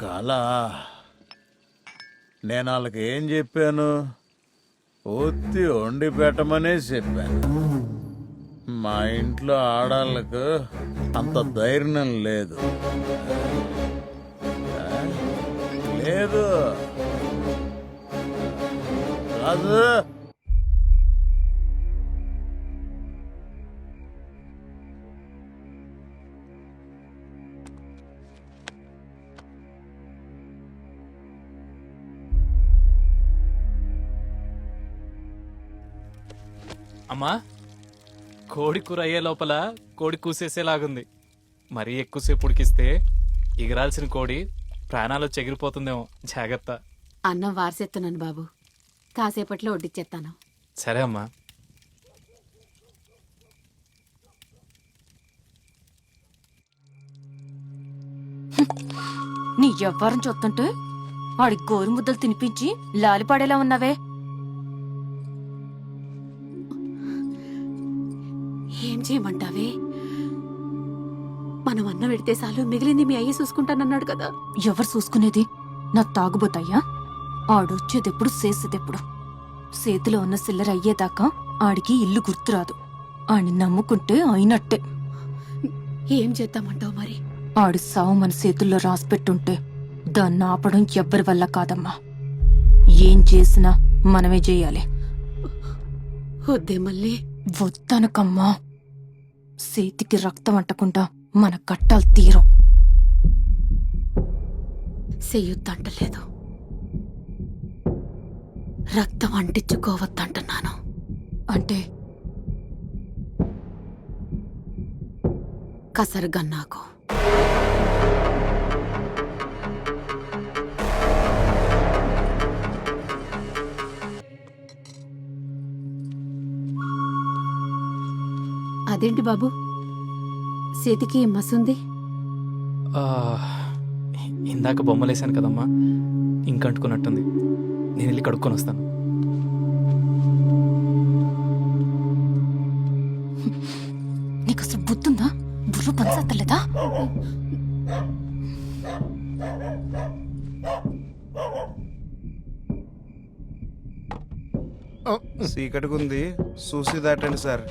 కళ నేను వాళ్ళకి ఏం చెప్పాను? ఒత్తి వండి పెట్టమనే చెప్పాను. మా ఇంట్లో ఆడాళ్ళకు అంత ధైర్యం లేదు. లేదు కాదు. అమ్మా, కోడి కూర అయ్యే లోపల కోడి కూసేసేలాగుంది. మరీ ఎక్కువసేపు ఉడికిస్తే ఎగరాల్సిన కోడి ప్రాణాలు చెగిరిపోతుందేమో, జాగ్రత్త. అన్నం వారసెత్తున్నాను బాబు, కాసేపట్లో వడ్డిచ్చేస్తాను. సరే అమ్మా. నీ ఎవ్వరం చూస్తుంటే వాడి గోరు ముద్దలు తినిపించి లాలిపాడేలా ఉన్నావే. ఏం చేయమంటావే? మనం అన్నం పెడితే చాలు, మిగిలింది మీ అయ్యే చూసుకుంటానన్నాడు కదా. ఎవరు చూసుకునేది? నా తాగుబోతయ్యా. ఆడొచ్చేదెప్పుడు చేసేదెప్పుడు? చేతిలో ఉన్న సిల్లర అయ్యేదాకా ఆడికి ఇల్లు గుర్తురాదు. ఆడిని నమ్ముకుంటే అయినట్టే. ఏం చేద్దామంటావు మరి? ఆడి సావు మన చేతుల్లో రాసిపెట్టుంటే దాన్ని ఆపడం ఎవ్వరి వల్ల కాదమ్మా. ఏం చేసినా మనమే చేయాలి. వద్దే మళ్ళీ. వద్దనకమ్మా. చేతికి రక్తం అంటకుండా మన కట్టాలు తీరం. చెయ్యొద్దంటలేదు, రక్తం అంటించుకోవద్దంటున్నాను. అంటే కసరుగన్నాకు. అదేంటి బాబు, చేతికి మసుంది? ఆ, ఇందాక బొమ్మలేసాను కదమ్మా, ఇంకంటుకున్నట్టుంది. నేను వెళ్ళి కడుక్కొని వస్తాను. నీకు అసలు బుద్ధుందా? బుర్ర పనిచేస్తలేదా? చీకటిగుంది, చూసి దాటండి సార్.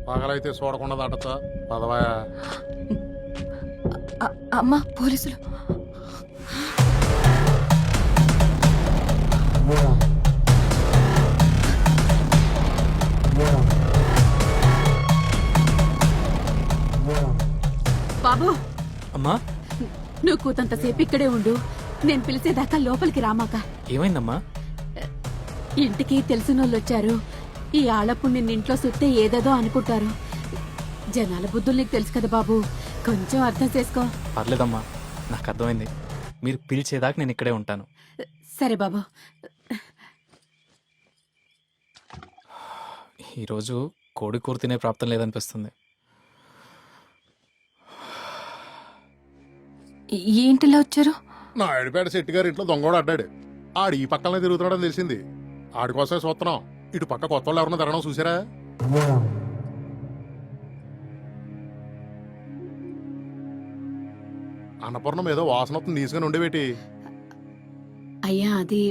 పగలైతే చూడకుండా దాటచ్చా పదవాయా. అమ్మా, పోలీసులు. బాబు, అమ్మా, నువ్వు కూతంతసేపు ఇక్కడే ఉండు. నేను పిలిచేదాకా లోపలికి రామాక. ఏమైందమ్మా? ఇంటికి తెలిసినోళ్ళు వచ్చారు. ఈ ఆళ్ళప్పుడు నిన్న ఇంట్లో సుత్తే ఏదేదో అనుకుంటారు. జనాల బుద్ధులు నీకు తెలుసు కదా బాబు, కొంచెం అర్థం చేసుకో. పర్లేదమ్మా, నాకు అర్థమైంది. మీరు పిలిచేదాకా నేను ఇక్కడే ఉంటాను. సరే బాబు. ఈరోజు కోడి కూర తినే ప్రాప్తం లేదనిపిస్తుంది. ఏంటిలా వచ్చారు? నా ఆడిపేట శెట్టి గారి ఇంట్లో దొంగోడు అడ్డాడు. ఆడు ఈ పక్కనే తిరుగుతున్నాడని తెలిసింది. ఆడి కోసమే చూస్తున్నాం. ఇటు పక్క కొత్త వాళ్ళు ఎవరన్నా తిరగడం చూసారా? అన్నపూర్ణం ఏదో వాసన వస్తుంది, తీసుకుని ఉండేవేటి? అయ్యా, అది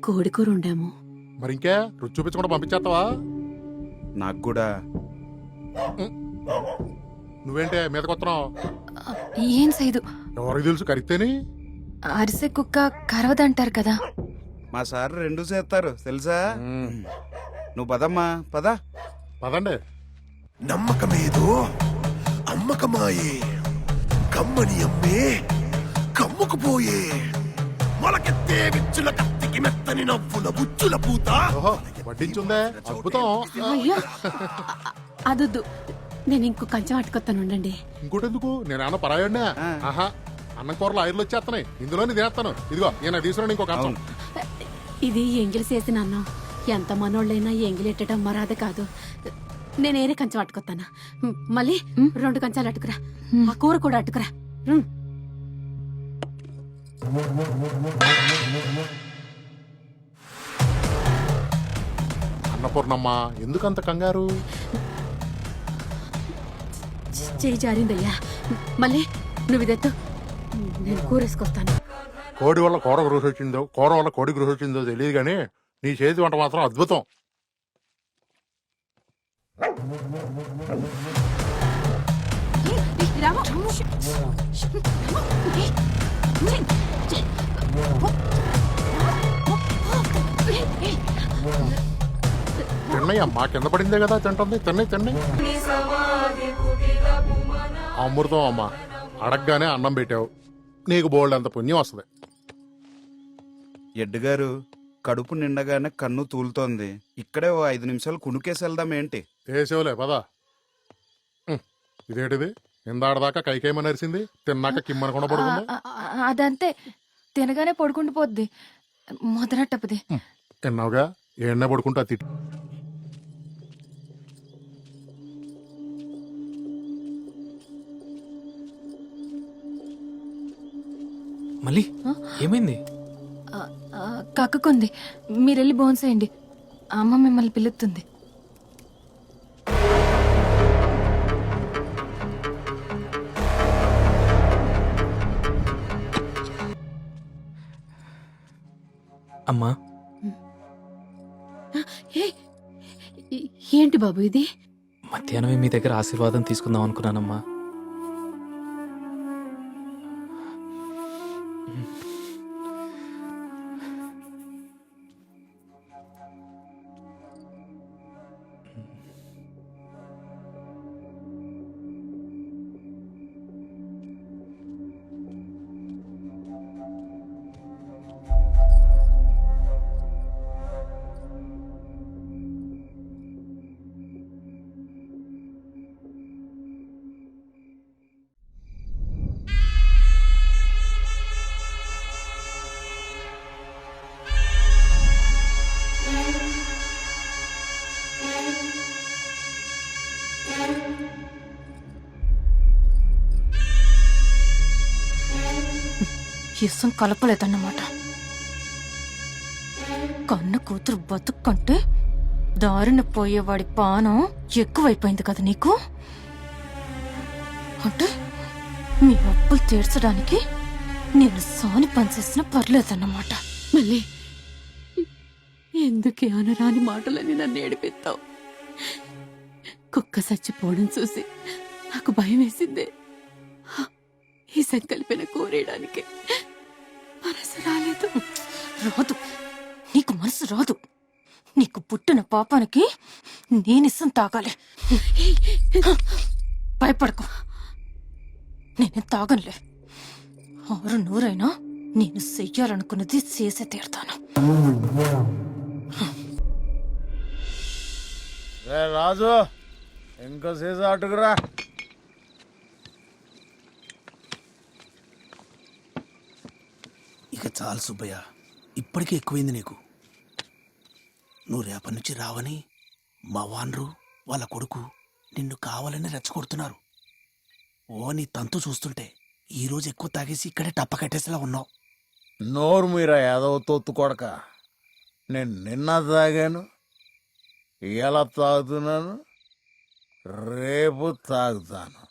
కోడికూర ఉండాము. మరి ఇంకే రుచి చూపించకుండా పంపించేస్తావా? నాకు కూడా. నువ్వేంటే మీద కొత్తనావు? ఏం చేయదు. ఎవరికి తెలుసు కరిగితేని? అరిసె కుక్క కరవదంటారు కదా. మా సార్ రెండు చేస్తారు తెలుసా. నువ్వు పదమ్మా, పద. పదండి. నమ్మకమేదో అమ్మకమాయే, కమ్మని అమ్మే కమ్ముకుపోయే, మొలకెత్తే విచ్చుల కత్తికి మెత్తని నవ్వుల బుచ్చుల పూత. ఓహో, వడ్డించుందే, అద్భుతం. అయ్యో, అదొద్దు. నేను ఇంకో కంచం అట్టుకొస్తాను, ఉండండి. ఇంకోటెందుకు? నేనేమన్నా పరాయడినా? ఆహా, అన్నం కూరలు ఆయిర్లు వచ్చేస్తున్నాయి. ఇందులోని తినేస్తాను. ఇదిగో నేను తీసుకున్నాను ఇంకో కంచం. ఇది ఎంగిలి చేసిన అన్నం. ఎంత మనోళ్ళైనా ఎంగిలెట్టడం మరాద కాదు. నేనేరే కంచం అట్టుకొస్తాను. మళ్ళీ 2 కంచాలు అట్టుకురా. ఆ కూర కూడా అట్టుకురా. అన్నపూర్ణమ్మ, ఎందుకంత కంగారు? చేయి జారిందయ్యా. మళ్ళీ నువ్వు ఇదెత్తు. నేను కూరేసుకొస్తాను. కోడి వల్ల కూర రుచి వచ్చిందో కూర వల్ల కోడికి రుచి వచ్చిందో తెలియదు కానీ నీ చేతి వంట మాత్రం అద్భుతం. తిన్నయ్య అమ్మా కింద పడిందే కదా తింటుంది. తిన్నయ్య అమృతం అమ్మా. అడగగానే అన్నం పెట్టావు, నీకు బోల్డ్ అంత పుణ్యం వస్తుంది. ఎడ్డు గారు, కడుపు నిండగానే కన్ను తూలుతోంది. ఇక్కడే ఓ 5 నిమిషాలు కునుకేసి వెళ్దాం ఏంటి? వేసేవులే పదా. ఇదేంటిది ఇందాడదాకా కైకేమని అరిసింది, తిన్నాక కిమ్మనకుండా పడుకుంది. అదంతే, తినగానే పడుకుండిపోద్ది. మొదలట్టపది. తిన్నావుగా, ఏడనే పడుకుంటా తిట్టి. మళ్ళీ ఏమైంది? కక్కుకుంది. మీరెళ్ళి భోంచేయండి, అమ్మ మిమ్మల్ని పిలుస్తుంది. అమ్మా, ఏంటి బాబు ఇది? మధ్యాహ్నమే మీ దగ్గర ఆశీర్వాదం తీసుకుందాం అనుకున్నానమ్మా. ఇసం కలపలేదన్నమాట. కన్ను కూతురు బతుక్కంటే దారిన పోయేవాడి పానం ఎక్కువైపోయింది కదా నీకు. అంటే మీ అప్పులు తీర్చడానికి నేను సాని పనిచేసిన పర్లేదన్నమాట. మళ్ళీ ఎందుకే అనరాని మాటలని నన్ను ఏడిపిస్తావు? కుక్క చచ్చిపోవడం చూసి నాకు భయం వేసిందే. ఈ సంకల్పన కోరేయడానికి మనసు రాలేదు. రాదు, నీకు మనసు రాదు. నీకు పుట్టిన పాపానికి నేనిసం తాగాలి. భయపడకు, నేనే తాగనులే. 600 నేను చెయ్యాలనుకున్నది చేసే తీరుతాను. రాజు, ఇంకో సీసా అటుకురా. ఇక చాలు సుబ్బయ్య, ఇప్పటికే ఎక్కువైంది నీకు. నువ్వు రేపటి నుంచి రావని మా వాన్రు వాళ్ళ కొడుకు నిన్ను కావాలని రెచ్చగొడుతున్నారు. ఓ నీ తంతు చూస్తుంటే ఈరోజు ఎక్కువ తాగేసి ఇక్కడే టప్ప కట్టేసేలా ఉన్నావు. నోరు మీరా యాదవ తొత్తు కొడక. నేను నిన్న తాగాను, ఇలా తాగుతున్నాను, రేపు తాగుతాను.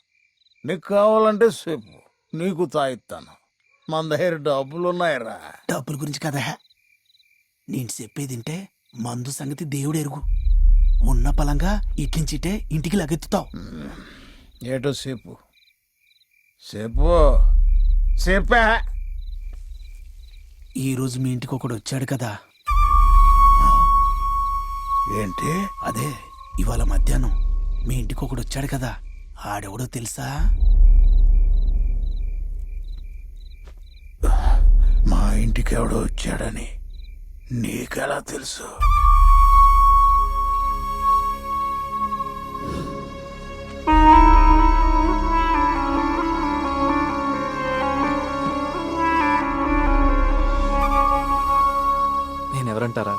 నీకు కావాలంటే చెప్పు, నీకు తాగిస్తాను. మన దగ్గర డబ్బులున్నాయిరా. డబ్బుల గురించి కదా నేను చెప్పేదింటే మందు సంగతి దేవుడు ఎరుగు. ఉన్న పలంగా ఇట్లించిటే ఇంటికి లగెత్తుతావు. ఏటో చెప్పు, చెప్పు, చెప్పా. ఈరోజు మీ ఇంటికి ఒకడు వచ్చాడు కదా. ఏంటి? అదే ఇవాళ మధ్యాహ్నం మీ ఇంటికి ఒకడు వచ్చాడు కదా. ఆడెవడో తెలుసా? మా ఇంటికి ఎవడో వచ్చాడని నీకెలా తెలుసు? నేనెవరంటారా?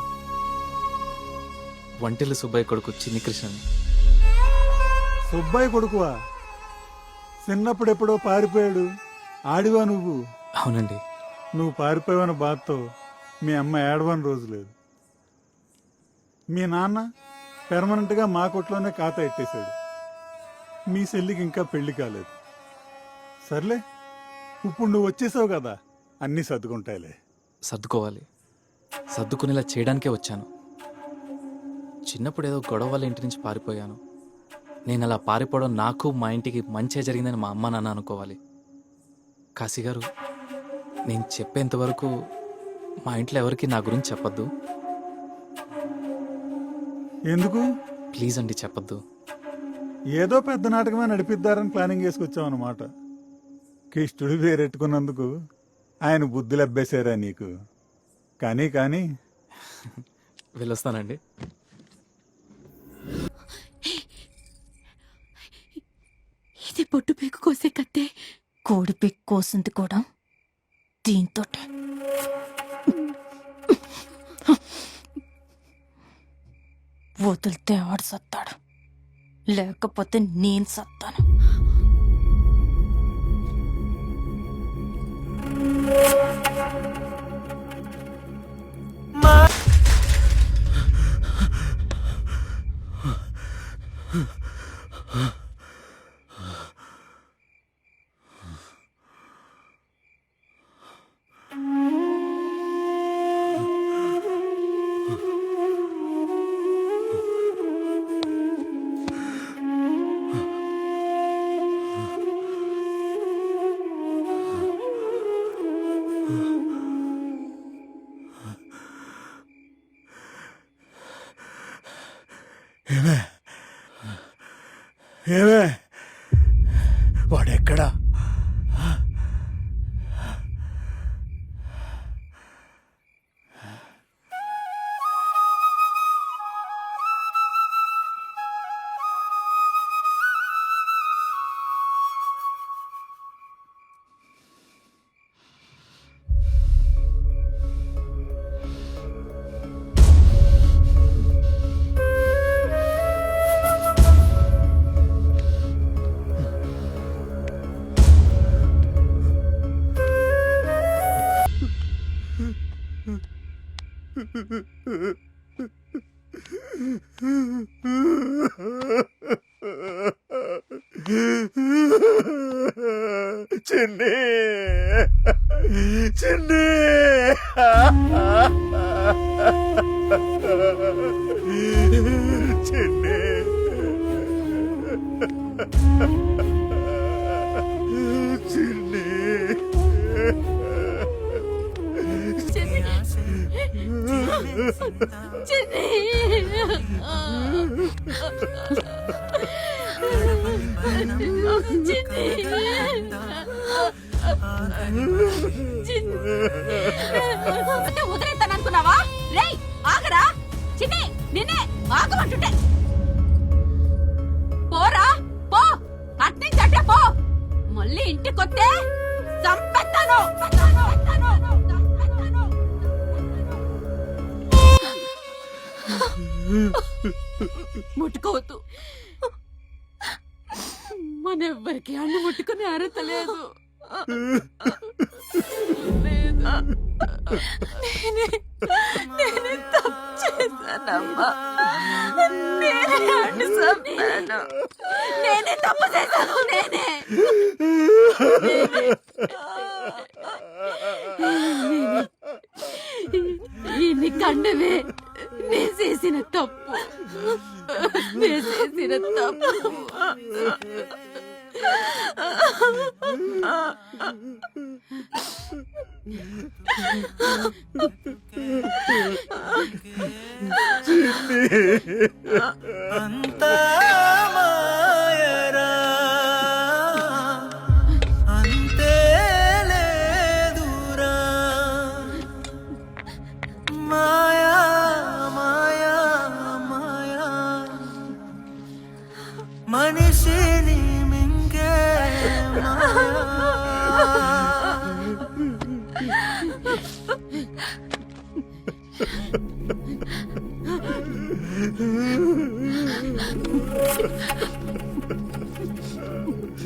వంటిల్లు సుబ్బయ్య కొడుకు చిన్ని కృష్ణని. సుబ్బయ్య కొడుకువా? చిన్నప్పుడెప్పుడో పారిపోయాడు, ఆడివా నువ్వు? అవునండి. నువ్వు పారిపోయావన్న బాధతో మీ అమ్మ ఏడవని రోజు లేదు. మీ నాన్న పెర్మనెంట్గా మా కొట్లోనే ఖాతా ఎట్టేశాడు. మీ చెల్లికి ఇంకా పెళ్లి కాలేదు. సర్లే, ఇప్పుడు నువ్వు వచ్చేసావు కదా అన్నీ సర్దుకుంటాయిలే. సర్దుకోవాలి, సర్దుకునేలా చేయడానికే వచ్చాను. చిన్నప్పుడు ఏదో గొడవ వల్ల ఇంటి నుంచి పారిపోయాను. నేను అలా పారిపోవడం నాకు మా ఇంటికి మంచి జరిగిందని మా అమ్మ నాన్న అనుకోవాలి. కాశీ గారు, నేను చెప్పేంత వరకు మా ఇంట్లో ఎవరికి నా గురించి చెప్పొద్దు. ఎందుకు? ప్లీజ్ అండి, చెప్పొద్దు. ఏదో పెద్ద నాటకమే నడిపిద్దారని ప్లానింగ్ చేసుకొచ్చావు అన్నమాట. కిష్టుడు పేరెట్టుకున్నందుకు ఆయన బుద్ధులు అబ్బేశారా నీకు? కానీ కానీ వెళ్ళొస్తానండి. ఇది పొట్టు పేకు కోసే కత్తే. కోడి పిక్ కోసింది కూడా దీంతో. వదిలితే ఆడు సత్తాడు, లేకపోతే నేను సత్తాను. ఏమే వాడెక్కడా? చిన్ని చిన్ని చిన్ని చిన్ని వదిలేస్తాననుకున్నావా? రేయ్ ఆగరా చిన్ని, నిన్నే ఆగమంటుంటే. పోరా పో, అట్నుంచి అట్టే పో. మళ్ళీ ఇంటికొస్తే చంపేస్తాను. ముట్టుకోవద్దు, మనెవ్వరికి అన్ని ముట్టుకునే అర్హత లేదు. నేనే తప్పు చేశానమ్మా. నేనే తప్పు చేశాను. ఇన్ని కండవే నే చేసిన తప్పు. అంతా